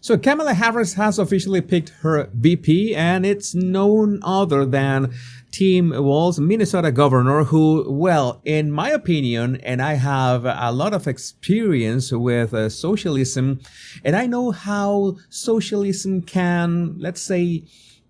So Kamala Harris has officially picked her VP, and it's none other than Tim Walz, Minnesota governor, who, well, in my opinion, and I have a lot of experience with socialism, and I know how socialism can, let's say,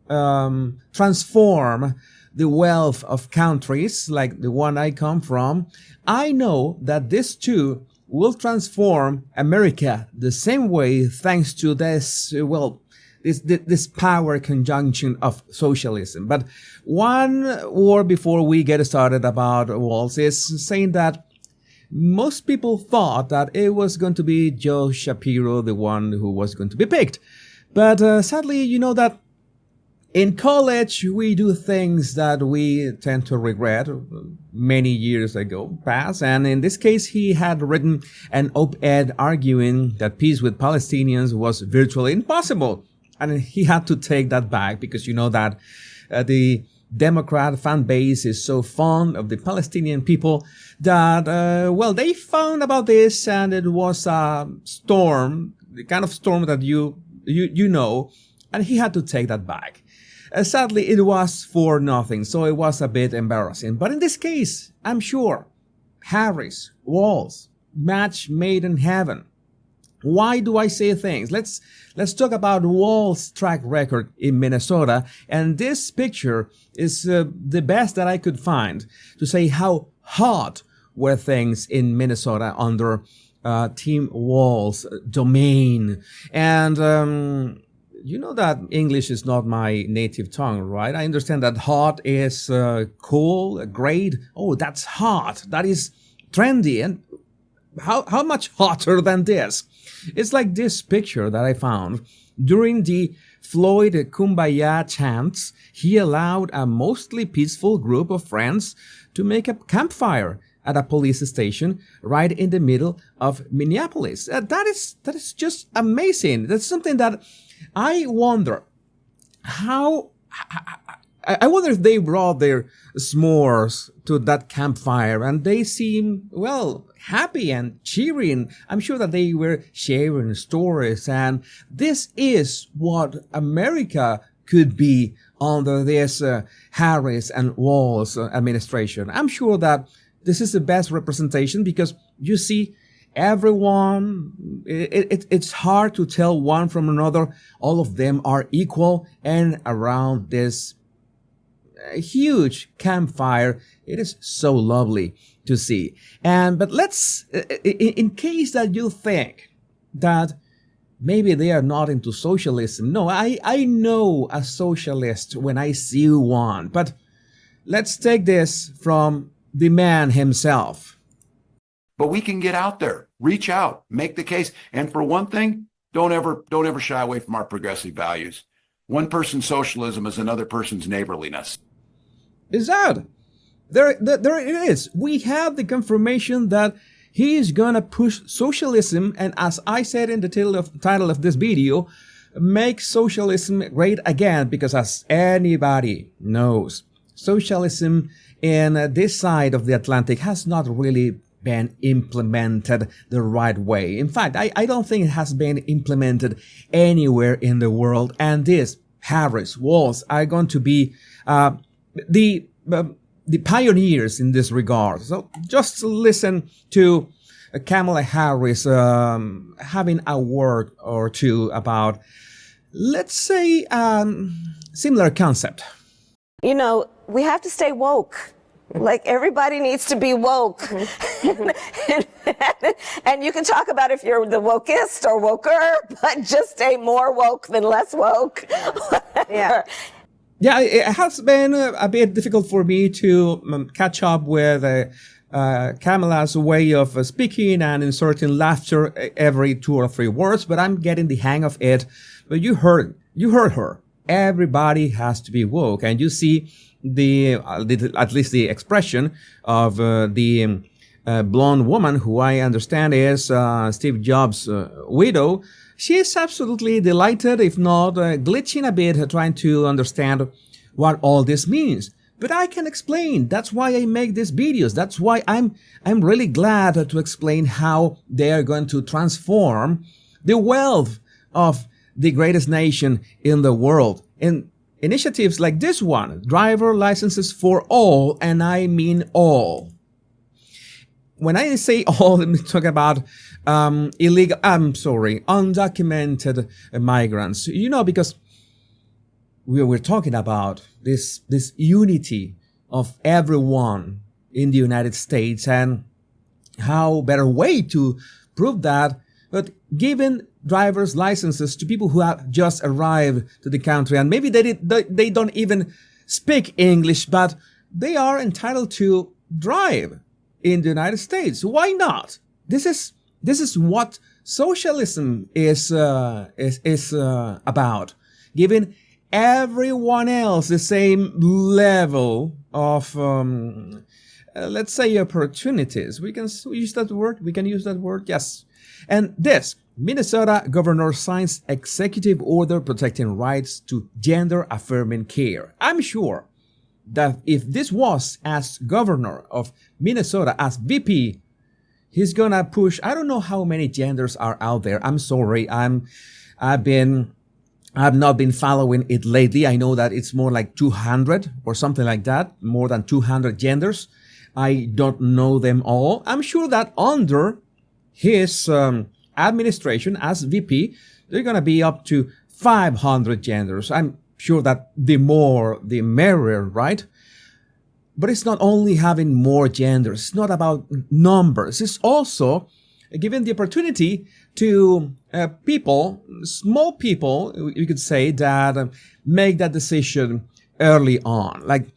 transform the wealth of countries like the one I come from. I know that this too will transform America the same way thanks to this, well, this power conjunction of socialism. But one word before we get started about Walz is saying that most people thought that it was going to be Joe Shapiro, the one who was going to be picked. But sadly, you know that in college, we do things that we tend to regret many years ago past. And in this case, he had written an op-ed arguing that peace with Palestinians was virtually impossible. And he had to take that back because you know that the Democrat fan base is so fond of the Palestinian people that, well, they found about this and it was a storm, the kind of storm that you know, and he had to take that back. Sadly, it was for nothing, so it was a bit embarrassing. But in this case, I'm sure Harris, Walz, match made in heaven. Why do I say things? Let's talk about Walz's track record in Minnesota. And this picture is the best that I could find to say how hot were things in Minnesota under Tim Walz's domain. And you know that English is not my native tongue, right? I understand that hot is cool, great. Oh, that's hot. That is trendy. And how much hotter than this? It's like this picture that I found. During the Floyd Kumbaya chants, he allowed a mostly peaceful group of friends to make a campfire at a police station right in the middle of Minneapolis. That is just amazing. That's something that I wonder how, I wonder if they brought their s'mores to that campfire and they seem, well, happy and cheering. I'm sure that they were sharing stories, and this is what America could be under this Harris and Walz administration. I'm sure that this is the best representation because you see everyone, it's hard to tell one from another. All of them are equal, and around this huge campfire, it is so lovely to see. But let's, in case that you think that maybe they are not into socialism. No, I know a socialist when I see one. But let's take this from the man himself. But we can get out there, reach out, make the case. And for one thing, don't ever shy away from our progressive values. One person's socialism is another person's neighborliness. Is that? There it is. We have the confirmation that he is going to push socialism. And as I said in the title of this video, make socialism great again. Because as anybody knows, socialism in this side of the Atlantic has not really been implemented the right way. In fact, I don't think it has been implemented anywhere in the world. And this, Harris, Walz, are going to be the pioneers in this regard. So just listen to Kamala Harris having a word or two about, let's say, similar concept. You know, we have to stay woke. Like, everybody needs to be woke. And you can talk about if you're the wokest or woker, but just stay more woke than less woke. Yeah, it has been a bit difficult for me to catch up with Kamala's way of speaking and inserting laughter every 2 or 3 words, but I'm getting the hang of it. But you heard her. Everybody has to be woke, and you see at least the expression of the blonde woman, who I understand is Steve Jobs' widow. She is absolutely delighted, if not glitching a bit, trying to understand what all this means. But I can explain. That's why I make these videos. That's why I'm really glad to explain how they are going to transform the wealth of the greatest nation in the world. And initiatives like this one, driver licenses for all, and I mean all. When I say all, let me talk about undocumented migrants. You know, because we're talking about this unity of everyone in the United States, and how better way to prove that but giving driver's licenses to people who have just arrived to the country, and maybe they don't even speak English, but they are entitled to drive in the United States. Why not? This is what socialism is about, giving everyone else the same level of let's say opportunities. We can use that word. Yes. And this, Minnesota governor signs executive order protecting rights to gender-affirming care. I'm sure that if this was as governor of Minnesota, as VP, he's gonna push, I don't know how many genders are out there. I'm sorry. I've not been following it lately. I know that it's more like 200 or something like that, more than 200 genders. I don't know them all. I'm sure that under his administration as VP, they're going to be up to 500 genders. I'm sure that the more, the merrier, right? But it's not only having more genders. It's not about numbers. It's also giving the opportunity to people, small people, you could say, that make that decision early on. Like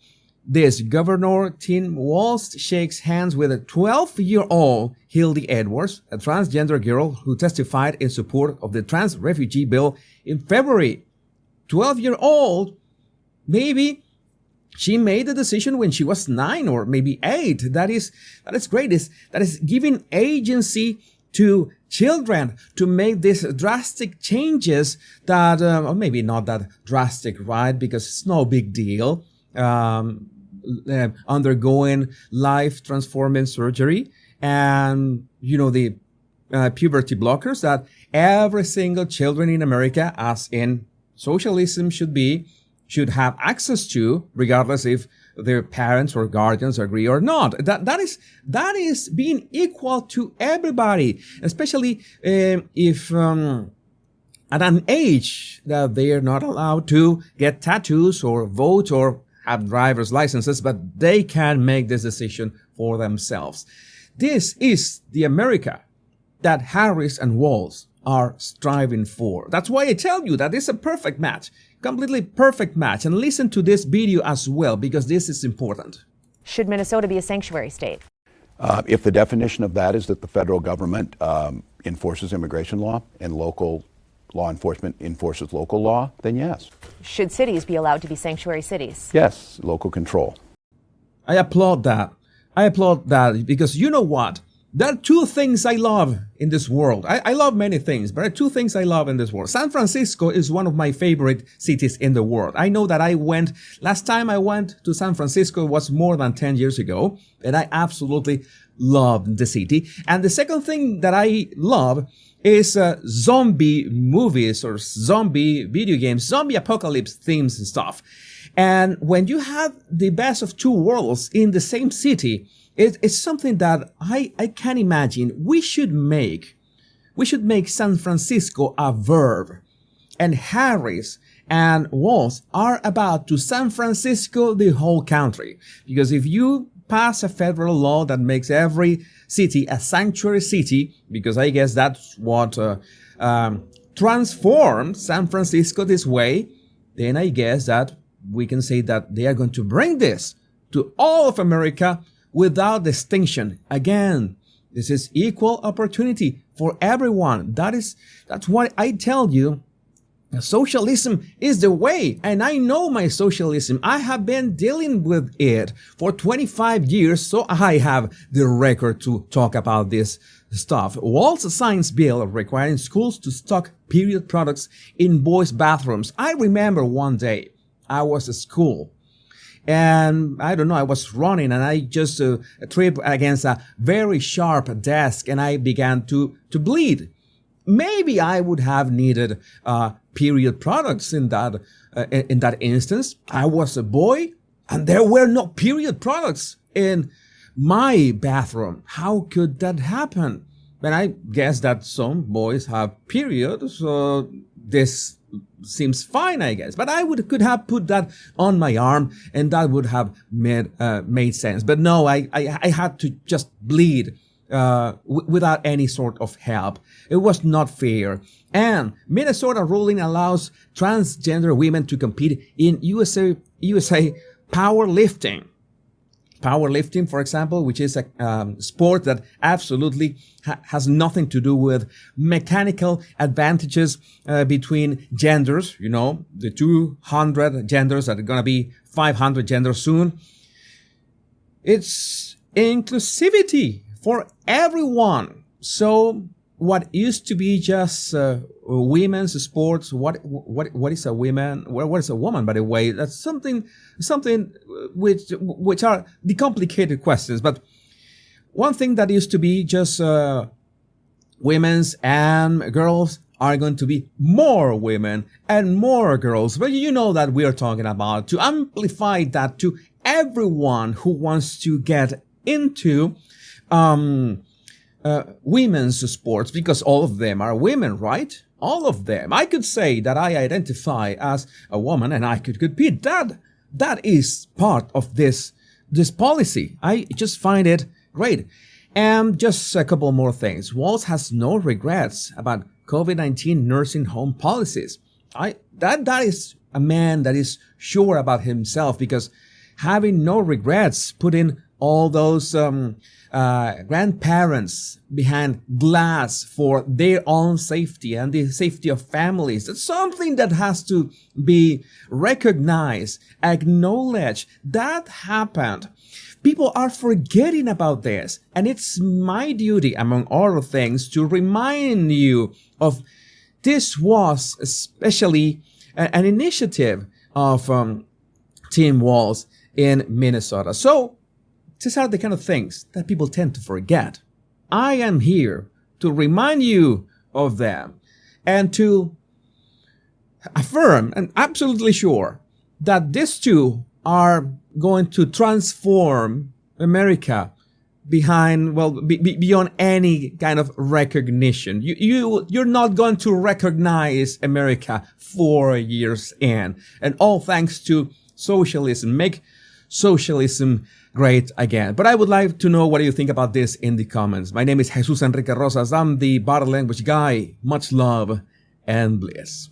this, Governor Tim Walz shakes hands with a 12-year-old Hildy Edwards, a transgender girl who testified in support of the trans refugee bill in February. 12-year-old, maybe she made the decision when she was 9 or maybe 8. That is great. That is giving agency to children to make these drastic changes that, or maybe not that drastic, right? Because it's no big deal. Undergoing life transforming surgery and, the puberty blockers that every single children in America, as in socialism should have access to, regardless if their parents or guardians agree or not. That is being equal to everybody, especially if at an age that they are not allowed to get tattoos or vote or have driver's licenses, but they can make this decision for themselves. This is the America that Harris and Walz are striving for. That's why I tell you that it's a perfect match, completely perfect match. And listen to this video as well, because this is important. Should Minnesota be a sanctuary state? If the definition of that is that the federal government enforces immigration law and local law enforcement enforces local law, then yes. Should cities be allowed to be sanctuary cities? Yes, local control. I applaud that. Because you know what? There are two things I love in this world. I love many things, but there are two things I love in this world. San Francisco is one of my favorite cities in the world. I know that last time I went to San Francisco was more than 10 years ago, and I absolutely loved the city. And the second thing that I love is zombie movies or zombie video games, zombie apocalypse themes and stuff. And when you have the best of two worlds in the same city, it's something that I can imagine we should make San Francisco a verb. And Harris and Walz are about to San Francisco the whole country. Because if you pass a federal law that makes every city a sanctuary city, because I guess that's what transformed San Francisco this way, then I guess that we can say that they are going to bring this to all of America without distinction. Again, this is equal opportunity for everyone. That's why I tell you, socialism is the way. And I know my socialism. I have been dealing with it for 25 years, so I have the record to talk about this stuff. Walz signs bill requiring schools to stock period products in boys' bathrooms. I remember one day I was at school. And I don't know, I was running and I just tripped against a very sharp desk and I began to bleed. maybe I would have needed period products in that instance. I was a boy, and there were no period products in my bathroom. How could that happen? And I guess that some boys have periods, so this seems fine, I guess. But I could have put that on my arm, and that would have made sense. But no, I had to just bleed without any sort of help. It was not fair. And Minnesota ruling allows transgender women to compete in USA powerlifting. Powerlifting, for example, which is a sport that absolutely has nothing to do with mechanical advantages between genders. You know, the 200 genders that are going to be 500 genders soon. It's inclusivity for everyone. So what used to be just women's sports, what is a woman? What is a woman, by the way? That's something which are the complicated questions. But one thing that used to be just women's and girls are going to be more women and more girls. But you know that we are talking about to amplify that to everyone who wants to get into women's sports, because all of them are women, right? All of them. I could say that I identify as a woman and I could compete. That is part of this policy. I just find it great. And just a couple more things. Walz has no regrets about COVID-19 nursing home policies. That is a man that is sure about himself, because having no regrets, putting all those grandparents behind glass for their own safety and the safety of families. That's something that has to be recognized, acknowledged. That happened. People are forgetting about this. And it's my duty, among other things, to remind you of this was especially an initiative of Team Walz in Minnesota. So these are the kind of things that people tend to forget. I am here to remind you of them and to affirm, and absolutely sure, that these two are going to transform America beyond any kind of recognition. You're not going to recognize America 4 years in. And all thanks to socialism. Make socialism great again. But I would like to know what you think about this in the comments. My name is Jesus Enrique Rosas. I'm the body language guy. Much love and bliss.